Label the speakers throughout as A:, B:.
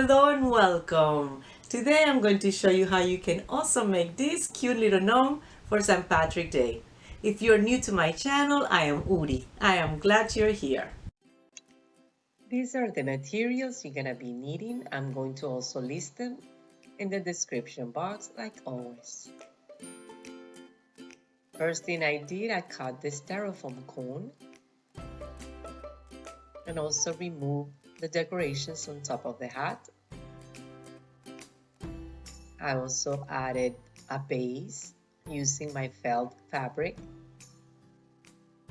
A: Hello and welcome. Today I'm going to show you how you can also make this cute little gnome for St. Patrick's Day. If you're new to my channel, I am Uri. I am glad you're here. These are the materials you're gonna be needing. I'm going to also list them in the description box like always. First thing I did, I cut the styrofoam cone and also removed the decorations on top of the hat. I also added a base using my felt fabric.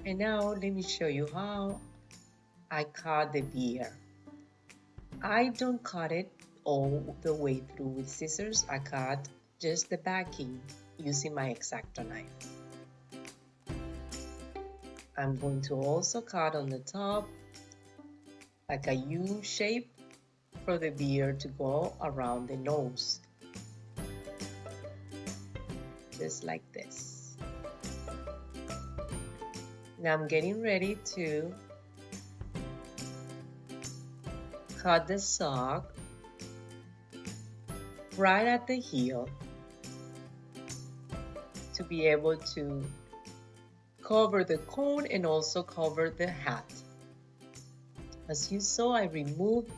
A: And now let me show you how I cut the beer. I don't cut it all the way through with scissors. I cut just the backing using my X-Acto knife. I'm going to also cut on the top like a U shape for the beer to go around the nose. Just like this. Now I'm getting ready to cut the sock right at the heel to be able to cover the cone and also cover the hat. As you saw, I removed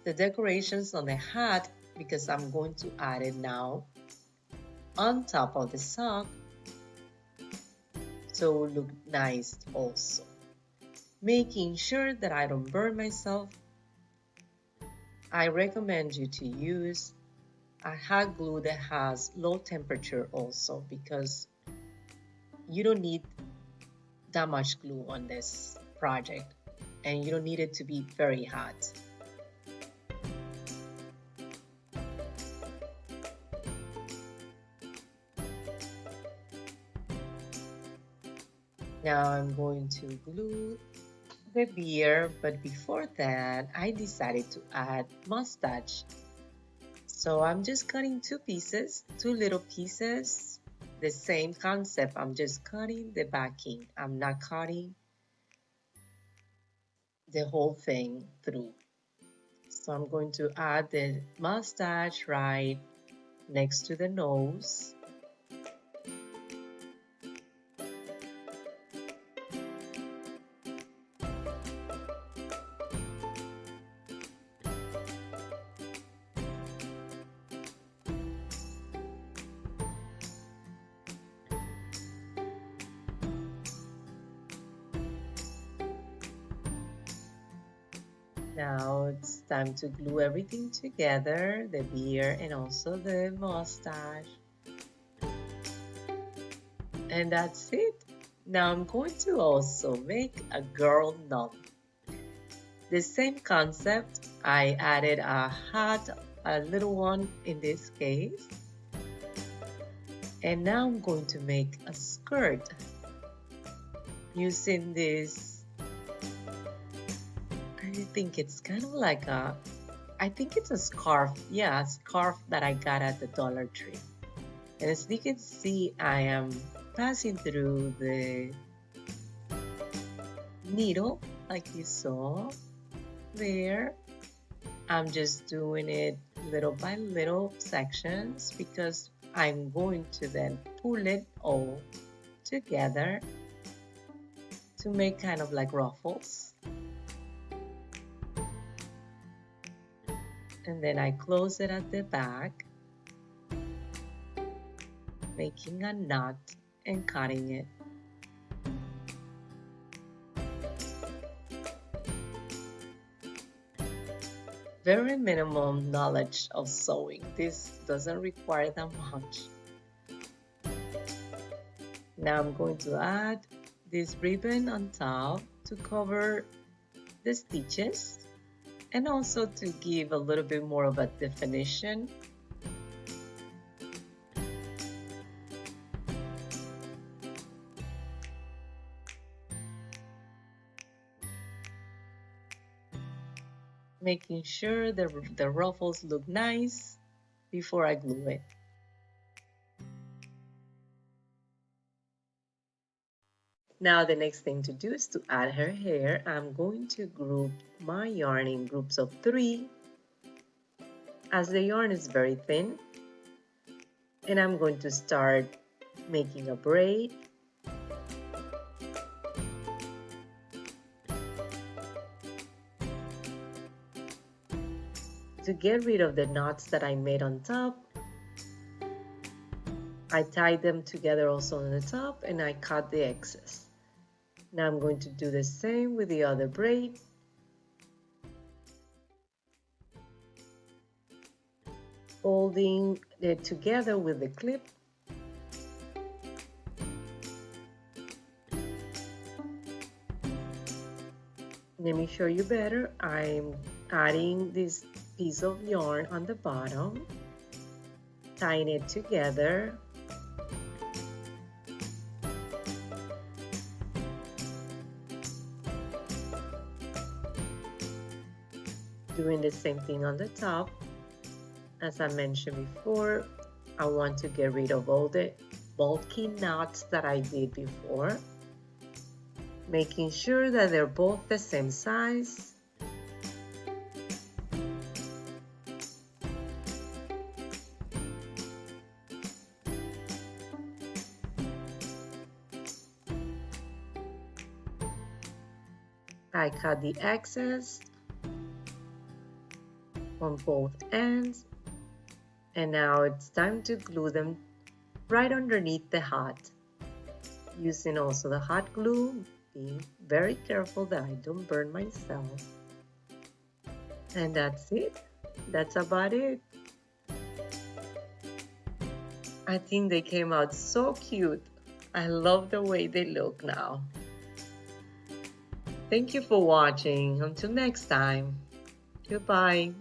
A: the decorations on the hat because I'm going to add it now on top of the sock so it will look nice also. Making sure that I don't burn myself, I recommend you to use a hot glue that has low temperature also because you don't need that much glue on this project and you don't need it to be very hot. Now I'm going to glue the beer, but before that I decided to add mustache. So I'm just cutting two little pieces, the same concept. I'm just cutting the backing. I'm not cutting the whole thing through. So I'm going to add the mustache right next to the nose. Now it's time to glue everything together, the beard and also the mustache. And that's it. Now I'm going to also make a girl gnome. The same concept, I added a hat, a little one in this case. And now I'm going to make a skirt using this. I think it's kind of like I think it's a scarf. Yeah, a scarf that I got at the Dollar Tree. And as you can see, I am passing through the needle like you saw there. I'm just doing it little by little sections because I'm going to then pull it all together to make kind of like ruffles. And then I close it at the back, making a knot and cutting it. Very minimum knowledge of sewing. This doesn't require that much. Now I'm going to add this ribbon on top to cover the stitches and also to give a little bit more of a definition. Making sure the ruffles look nice before I glue it. Now the next thing to do is to add her hair. I'm going to group my yarn in groups of 3 as the yarn is very thin, and I'm going to start making a braid. To get rid of the knots that I made on top, I tied them together also on the top and I cut the excess. Now I'm going to do the same with the other braid. Folding it together with the clip. Let me show you better. I'm adding this piece of yarn on the bottom, tying it together. Doing the same thing on the top. As I mentioned before, I want to get rid of all the bulky knots that I did before, making sure that they're both the same size. I cut the excess on both ends, and now it's time to glue them right underneath the hot. Using also the hot glue, being very careful that I don't burn myself. And that's it. That's about it. I think they came out so cute. I love the way they look now. Thank you for watching. Until next time. Goodbye.